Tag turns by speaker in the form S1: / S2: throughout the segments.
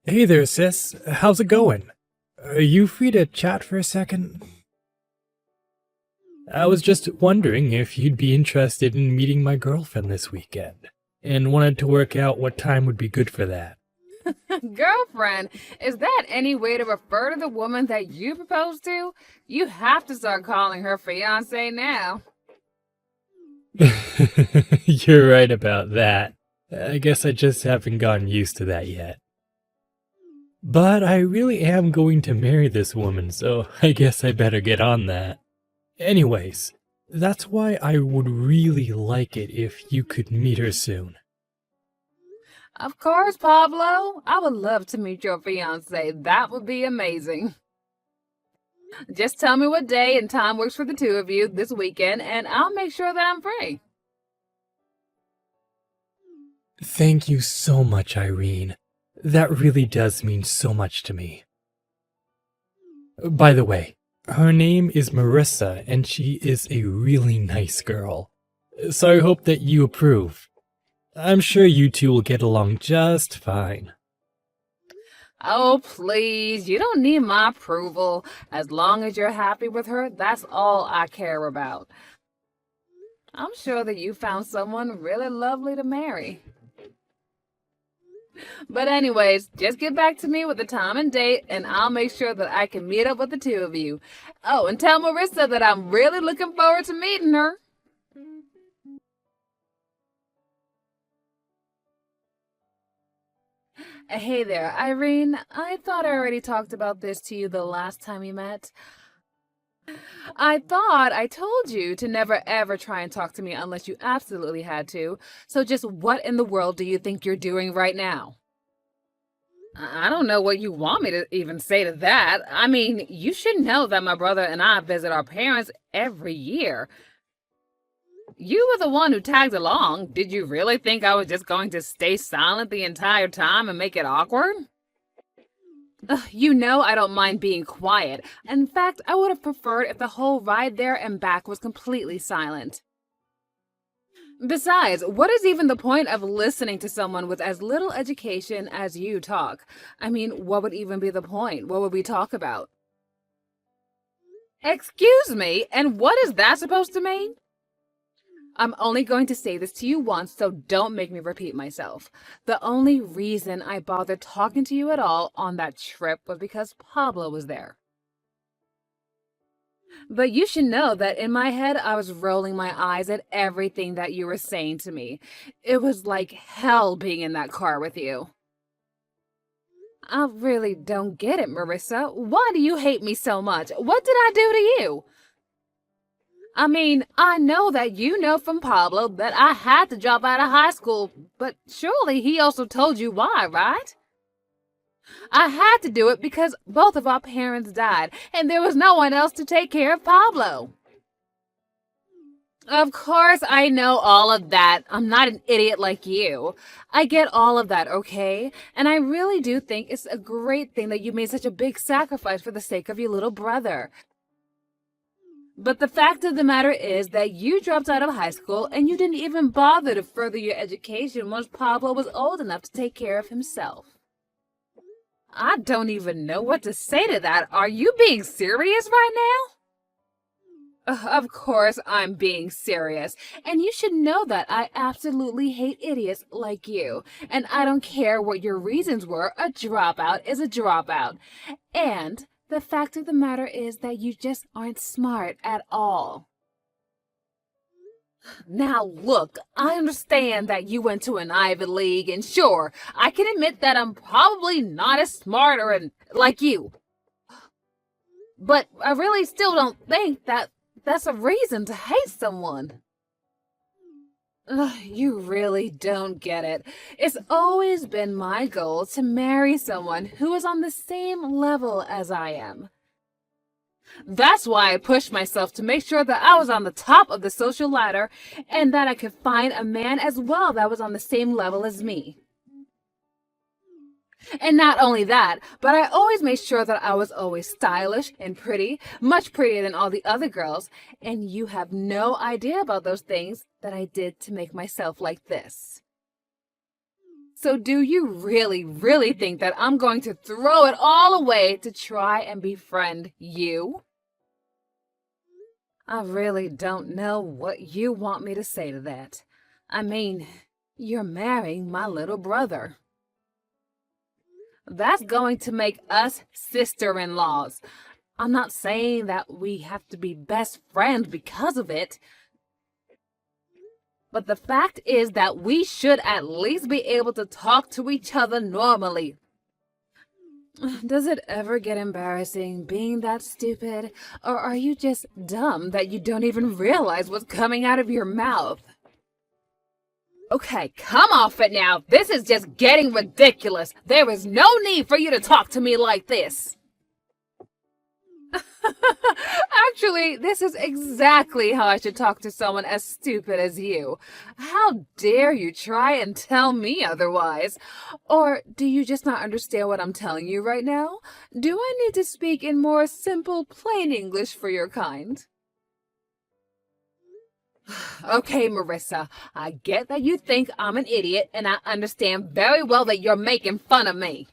S1: Hey there, sis. How's it going? Are you free to chat for a second? I was just wondering if you'd be interested in meeting my girlfriend this weekend, and wanted to work out what time would be good for that.
S2: Girlfriend, is that any way to refer to the woman that you proposed to? You have to start calling her fiance now.
S1: You're right about that. I guess I just haven't gotten used to that yet. But I really am going to marry this woman, so I guess I better get on that. Anyways, that's why I would really like it if you could meet her soon.
S2: Of course, Pablo. I would love to meet your fiance. That would be amazing. Just tell me what day and time works for the two of you this weekend, and I'll make sure that I'm free.
S1: Thank you so much, Irene. That really does mean so much to me. By the way, her name is Marissa, and she is a really nice girl. So I hope that you approve. I'm sure you two will get along just fine.
S2: Oh, please, you don't need my approval. As long as you're happy with her, that's all I care about. I'm sure that you found someone really lovely to marry. But anyways, just get back to me with the time and date, and I'll make sure that I can meet up with the two of you. Oh, and tell Marissa that I'm really looking forward to meeting her. Hey there, Irene. I thought I already talked about this to you the last time we met. I thought I told you to never ever try and talk to me unless you absolutely had to. So just what in the world do you think you're doing right now? I don't know what you want me to even say to that. I mean, you should know that my brother and I visit our parents every year. You were the one who tagged along. Did you really think I was just going to stay silent the entire time and make it awkward? You know I don't mind being quiet. In fact, I would have preferred if the whole ride there and back was completely silent. Besides, what is even the point of listening to someone with as little education as you talk? I mean, what would even be the point? What would we talk about? Excuse me, and what is that supposed to mean? I'm only going to say this to you once, so don't make me repeat myself. The only reason I bothered talking to you at all on that trip was because Pablo was there. But you should know that in my head, I was rolling my eyes at everything that you were saying to me. It was like hell being in that car with you. I really don't get it, Marissa. Why do you hate me so much? What did I do to you? I mean, I know that you know from Pablo that I had to drop out of high school, but surely he also told you why, right? I had to do it because both of our parents died, and there was no one else to take care of Pablo. Of course, I know all of that. I'm not an idiot like you. I get all of that, okay? And I really do think it's a great thing that you made such a big sacrifice for the sake of your little brother. But the fact of the matter is that you dropped out of high school and you didn't even bother to further your education once Pablo was old enough to take care of himself. I don't even know what to say to that. Are you being serious right now? Of course I'm being serious, and you should know that I absolutely hate idiots like you, and I don't care what your reasons were, a dropout is a dropout. And the fact of the matter is that you just aren't smart at all. Now look, I understand that you went to an Ivy League, and sure, I can admit that I'm probably not as smart like you. But I really still don't think that that's a reason to hate someone. You really don't get it. It's always been my goal to marry someone who is on the same level as I am. That's why I pushed myself to make sure that I was on the top of the social ladder and that I could find a man as well that was on the same level as me. And not only that, but I always made sure that I was always stylish and pretty, much prettier than all the other girls, and you have no idea about those things that I did to make myself like this. So do you really think that I'm going to throw it all away to try and befriend you? I really don't know what you want me to say to that. I mean, you're marrying my little brother. That's going to make us sister-in-laws. I'm not saying that we have to be best friends because of it. But the fact is that we should at least be able to talk to each other normally. Does it ever get embarrassing being that stupid? Or are you just dumb that you don't even realize what's coming out of your mouth? Okay, come off it now. This is just getting ridiculous. There is no need for you to talk to me like this. Actually, this is exactly how I should talk to someone as stupid as you. How dare you try and tell me otherwise? Or do you just not understand what I'm telling you right now? Do I need to speak in more simple, plain English for your kind? Okay, Marissa, I get that you think I'm an idiot, and I understand very well that you're making fun of me.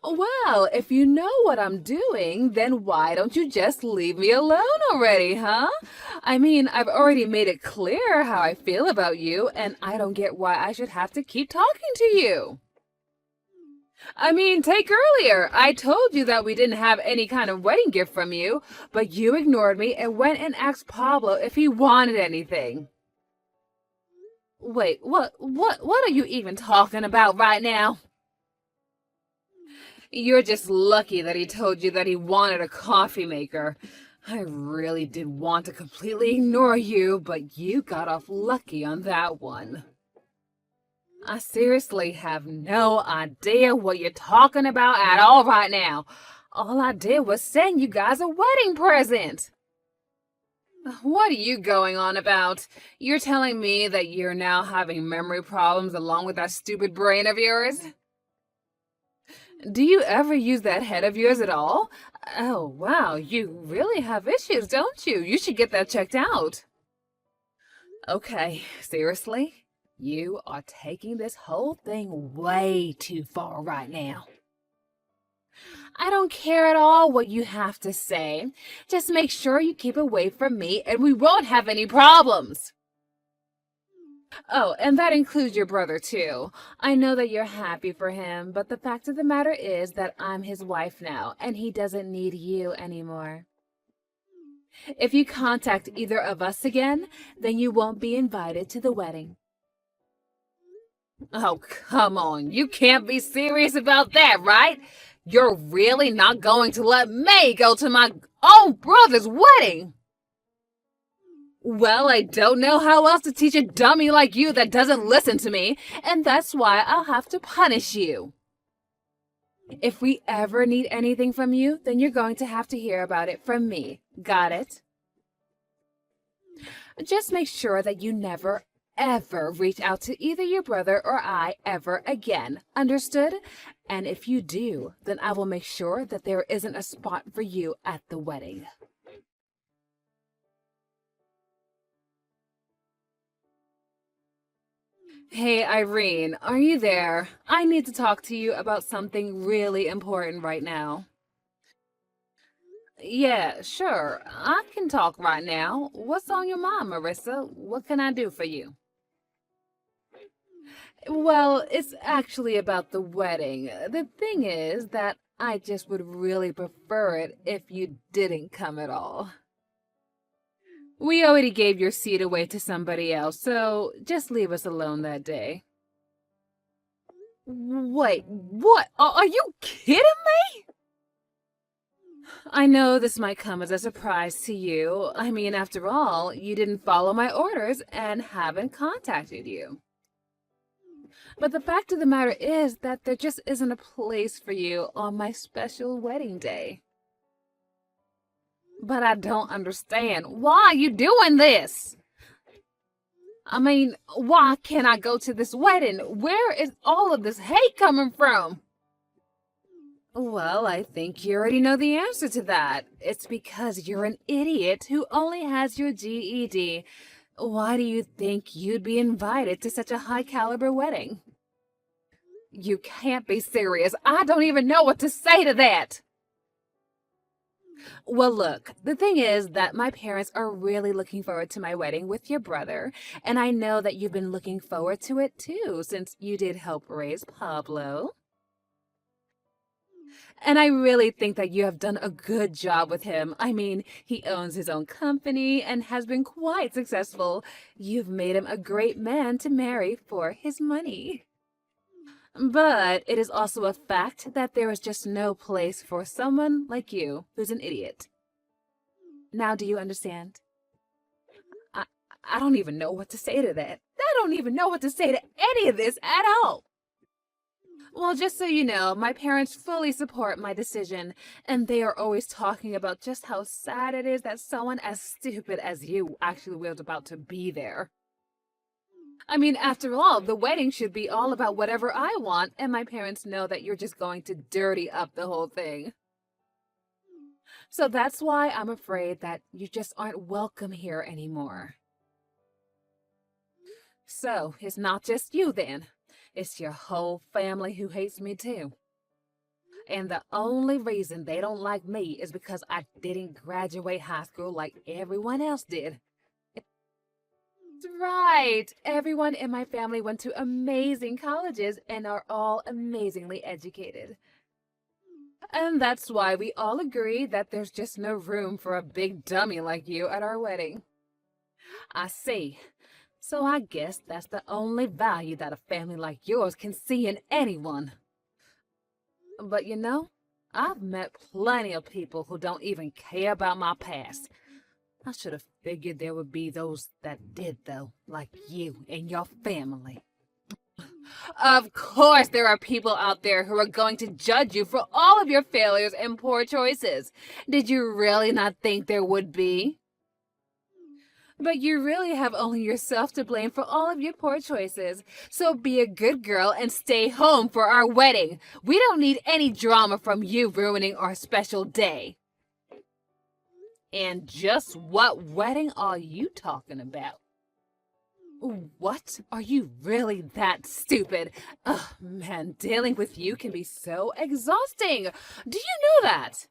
S2: Well, if you know what I'm doing, then why don't you just leave me alone already, huh? I mean, I've already made it clear how I feel about you, and I don't get why I should have to keep talking to you. I mean, take earlier. I told you that we didn't have any kind of wedding gift from you, but you ignored me and went and asked Pablo if he wanted anything. Wait, what are you even talking about right now? You're just lucky that he told you that he wanted a coffee maker. I really did want to completely ignore you, but you got off lucky on that one. I seriously have no idea what you're talking about at all right now. All I did was send you guys a wedding present. What are you going on about? You're telling me that you're now having memory problems along with that stupid brain of yours? Do you ever use that head of yours at all? Oh, wow, you really have issues, don't you? You should get that checked out. Okay, seriously? You are taking this whole thing way too far right now. I don't care at all what you have to say. Just make sure you keep away from me and we won't have any problems. Oh, and that includes your brother, too. I know that you're happy for him, but the fact of the matter is that I'm his wife now, and he doesn't need you anymore. If you contact either of us again, then you won't be invited to the wedding. Oh, come on. You can't be serious about that, right? You're really not going to let me go to my own brother's wedding? Well, I don't know how else to teach a dummy like you that doesn't listen to me, and that's why I'll have to punish you. If we ever need anything from you, then you're going to have to hear about it from me. Got it? Just make sure that you never, ever reach out to either your brother or I ever again. Understood? And if you do, then I will make sure that there isn't a spot for you at the wedding. Hey, Irene, are you there? I need to talk to you about something really important right now. Yeah, sure. I can talk right now. What's on your mind, Marissa? What can I do for you? Well, it's actually about the wedding. The thing is that I just would really prefer it if you didn't come at all. We already gave your seat away to somebody else, so just leave us alone that day. Wait, what? Are you kidding me? I know this might come as a surprise to you. I mean, after all, you didn't follow my orders and haven't contacted you. But the fact of the matter is that there just isn't a place for you on my special wedding day. But I don't understand. Why are you doing this? I mean, why can't I go to this wedding? Where is all of this hate coming from? Well, I think you already know the answer to that. It's because you're an idiot who only has your GED. Why do you think you'd be invited to such a high-caliber wedding? You can't be serious. I don't even know what to say to that. Well, look, the thing is that my parents are really looking forward to my wedding with your brother, and I know that you've been looking forward to it too, since you did help raise Pablo. And I really think that you have done a good job with him. I mean, he owns his own company and has been quite successful. You've made him a great man to marry for his money. But it is also a fact that there is just no place for someone like you who's an idiot. Now, do you understand? I, I don't even know what to say to that. I don't even know what to say to any of this at all. Well, just so you know, my parents fully support my decision, and they are always talking about just how sad it is that someone as stupid as you actually was about to be there. I mean, after all, the wedding should be all about whatever I want, and my parents know that you're just going to dirty up the whole thing. So that's why I'm afraid that you just aren't welcome here anymore. So, it's not just you then. It's your whole family who hates me too. And the only reason they don't like me is because I didn't graduate high school like everyone else did. That's right. Everyone in my family went to amazing colleges and are all amazingly educated. And that's why we all agree that there's just no room for a big dummy like you at our wedding. I see. So I guess that's the only value that a family like yours can see in anyone. But you know, I've met plenty of people who don't even care about my past. I should have figured there would be those that did, though, like you and your family. Of course there are people out there who are going to judge you for all of your failures and poor choices. Did you really not think there would be? But you really have only yourself to blame for all of your poor choices. So be a good girl and stay home for our wedding. We don't need any drama from you ruining our special day. And just what wedding are you talking about? What? Are you really that stupid? Ugh, man, dealing with you can be so exhausting. Do you know that?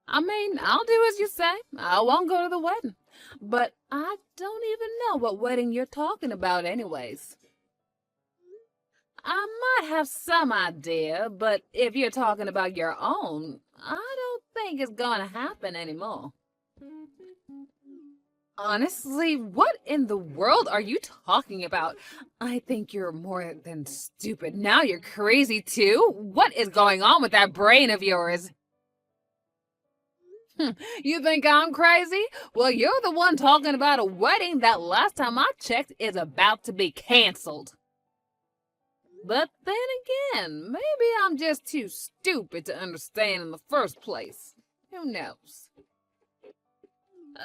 S2: I mean, I'll do as you say. I won't go to the wedding. But I don't even know what wedding you're talking about anyways. I might have some idea, but if you're talking about your own, I don't think it's gonna happen anymore. Honestly, what in the world are you talking about? I think you're more than stupid. Now you're crazy too? What is going on with that brain of yours? You think I'm crazy? Well, you're the one talking about a wedding that last time I checked is about to be canceled. But then again, maybe I'm just too stupid to understand in the first place. Who knows?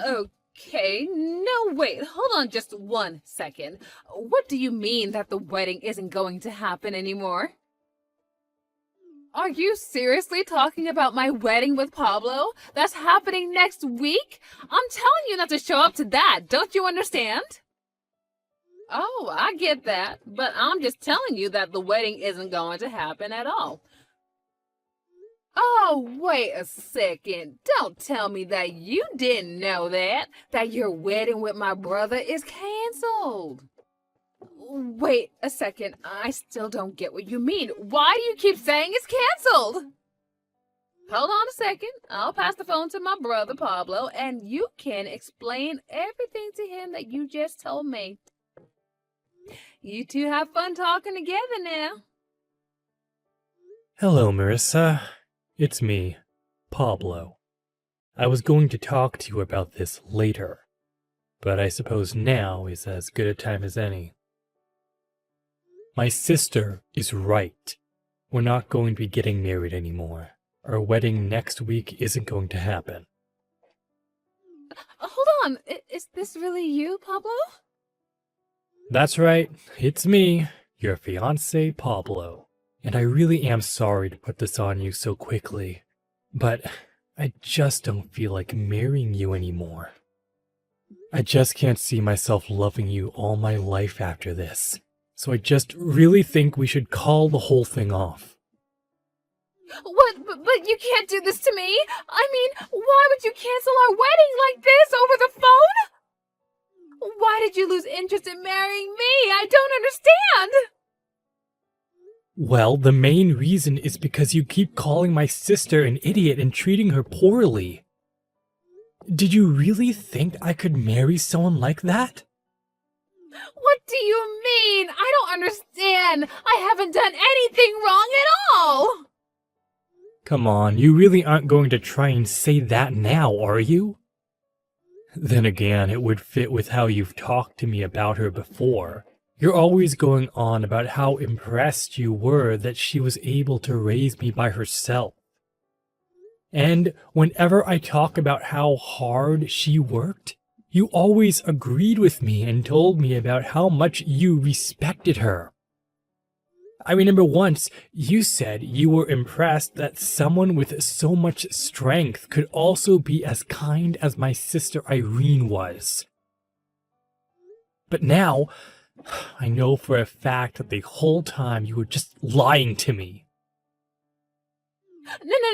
S2: Okay, no, wait, hold on just 1 second. What do you mean that the wedding isn't going to happen anymore? Are you seriously talking about my wedding with Pablo? That's happening next week? I'm telling you not to show up to that. Don't you understand? Oh, I get that. But I'm just telling you that the wedding isn't going to happen at all. Oh, wait a second. Don't tell me that you didn't know that your wedding with my brother is canceled. Wait a second, I still don't get what you mean. Why do you keep saying it's canceled? Hold on a second. I'll pass the phone to my brother, Pablo, and you can explain everything to him that you just told me. You two have fun talking together now.
S1: Hello, Marissa. It's me, Pablo. I was going to talk to you about this later, but I suppose now is as good a time as any. My sister is right. We're not going to be getting married anymore. Our wedding next week isn't going to happen.
S2: Hold on, is this really you, Pablo?
S1: That's right, it's me, your fiancé, Pablo. And I really am sorry to put this on you so quickly, but I just don't feel like marrying you anymore. I just can't see myself loving you all my life after this. So I just really think we should call the whole thing off.
S2: What? But you can't do this to me. I mean, why would you cancel our wedding like this over the phone? Why did you lose interest in marrying me? I don't understand.
S1: Well, the main reason is because you keep calling my sister an idiot and treating her poorly. Did you really think I could marry someone like that?
S2: What do you mean? I don't understand. I haven't done anything wrong at all.
S1: Come on, you really aren't going to try and say that now, are you? Then again, it would fit with how you've talked to me about her before. You're always going on about how impressed you were that she was able to raise me by herself. And whenever I talk about how hard she worked, you always agreed with me and told me about how much you respected her. I remember once you said you were impressed that someone with so much strength could also be as kind as my sister Irene was. But now, I know for a fact that the whole time you were just lying to me.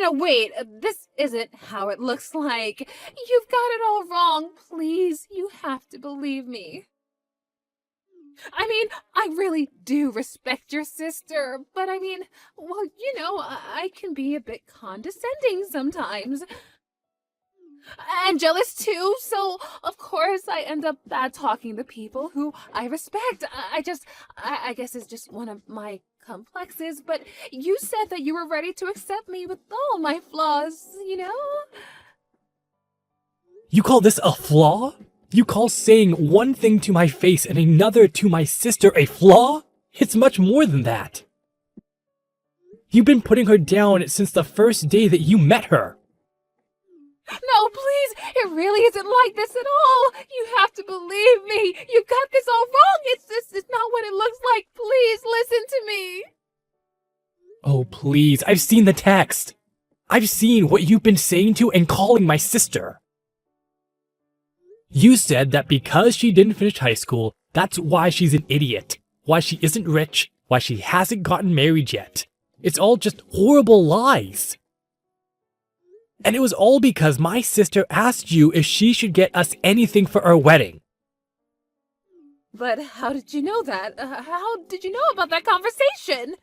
S2: No, wait. This isn't how it looks like. You've got it all wrong. Please, you have to believe me. I mean, I really do respect your sister, but I mean, well, you know, I can be a bit condescending sometimes. And jealous too, so of course I end up bad-talking the people who I respect. I guess it's just one of my complexes, but you said that you were ready to accept me with all my flaws, you know?
S1: You call this a flaw? You call saying one thing to my face and another to my sister a flaw? It's much more than that. You've been putting her down since the first day that you met her.
S2: No, please, it really isn't like this at all. You have to believe me. You got this all wrong. It's not what it looks like. Please listen to me.
S1: Oh, please, I've seen the text. I've seen what you've been saying to and calling my sister. You said that because she didn't finish high school, that's why she's an idiot, why she isn't rich, why she hasn't gotten married yet. It's all just horrible lies. And it was all because my sister asked you if she should get us anything for our wedding.
S2: But how did you know that? How did you know about that conversation?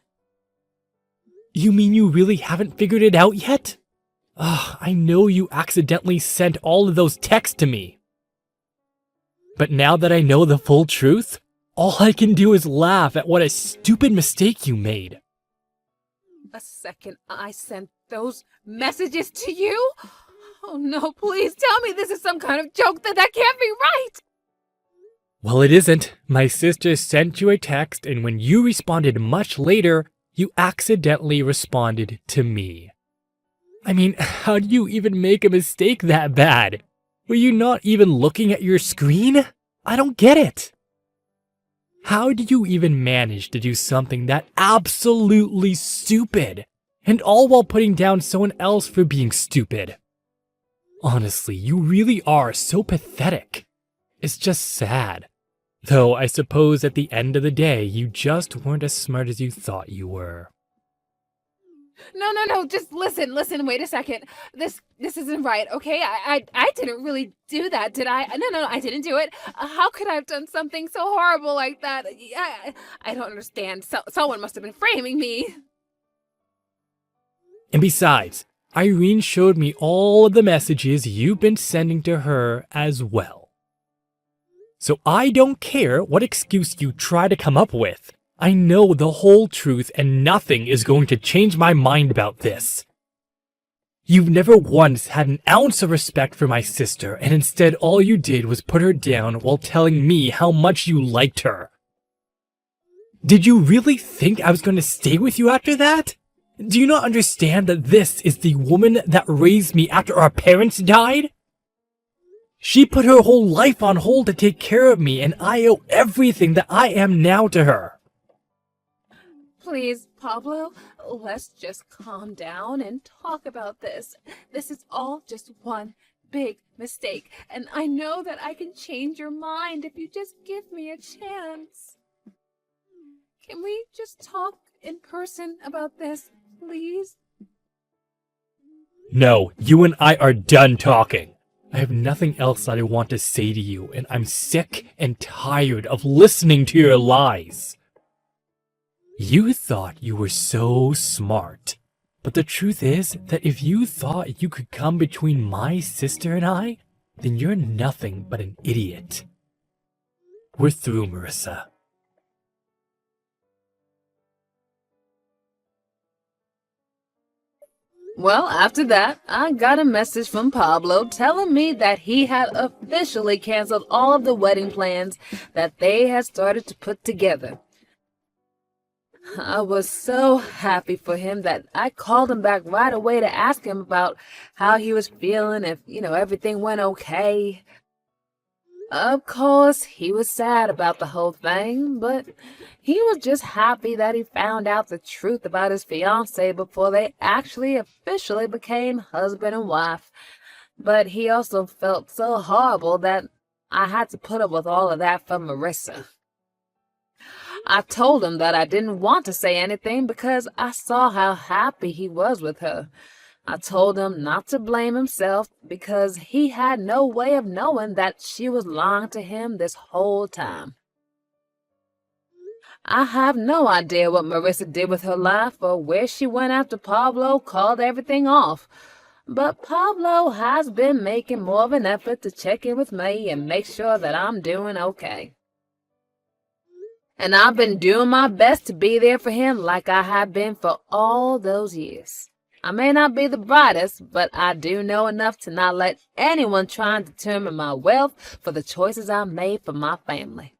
S1: You mean you really haven't figured it out yet? Ugh, I know you accidentally sent all of those texts to me. But now that I know the full truth, all I can do is laugh at what a stupid mistake you made.
S2: A second I sent those messages to you? Oh no, please tell me this is some kind of joke. That can't be right.
S1: Well, it isn't. My sister sent you a text, and when you responded much later, you accidentally responded to me. I mean, how do you even make a mistake that bad? Were you not even looking at your screen? I don't get it. How do you even manage to do something that absolutely stupid? And all while putting down someone else for being stupid? Honestly, you really are so pathetic. It's just sad. Though I suppose at the end of the day, you just weren't as smart as you thought you were.
S2: No, just listen, wait a second. This isn't right, okay? I didn't really do that, did I? No, I didn't do it. How could I have done something so horrible like that? I don't understand. Someone must have been framing me.
S1: And besides, Irene showed me all of the messages you've been sending to her as well. So I don't care what excuse you try to come up with. I know the whole truth and nothing is going to change my mind about this. You've never once had an ounce of respect for my sister, and instead all you did was put her down while telling me how much you liked her. Did you really think I was going to stay with you after that? Do you not understand that this is the woman that raised me after our parents died? She put her whole life on hold to take care of me, and I owe everything that I am now to her.
S2: Please, Pablo, let's just calm down and talk about this. This is all just one big mistake, and I know that I can change your mind if you just give me a chance. Can we just talk in person about this, please?
S1: No, you and I are done talking. I have nothing else that I want to say to you, and I'm sick and tired of listening to your lies. You thought you were so smart, but the truth is that if you thought you could come between my sister and I, then you're nothing but an idiot. We're through, Marissa.
S2: Well, after that, I got a message from Pablo telling me that he had officially canceled all of the wedding plans that they had started to put together. I was so happy for him that I called him back right away to ask him about how he was feeling, if, everything went okay. Of course, he was sad about the whole thing, but he was just happy that he found out the truth about his fiancée before they actually officially became husband and wife. But he also felt so horrible that I had to put up with all of that for Marissa. I told him that I didn't want to say anything because I saw how happy he was with her. I told him not to blame himself because he had no way of knowing that she was lying to him this whole time. I have no idea what Marissa did with her life or where she went after Pablo called everything off, but Pablo has been making more of an effort to check in with me and make sure that I'm doing okay. And I've been doing my best to be there for him like I have been for all those years. I may not be the brightest, but I do know enough to not let anyone try and determine my wealth for the choices I made for my family.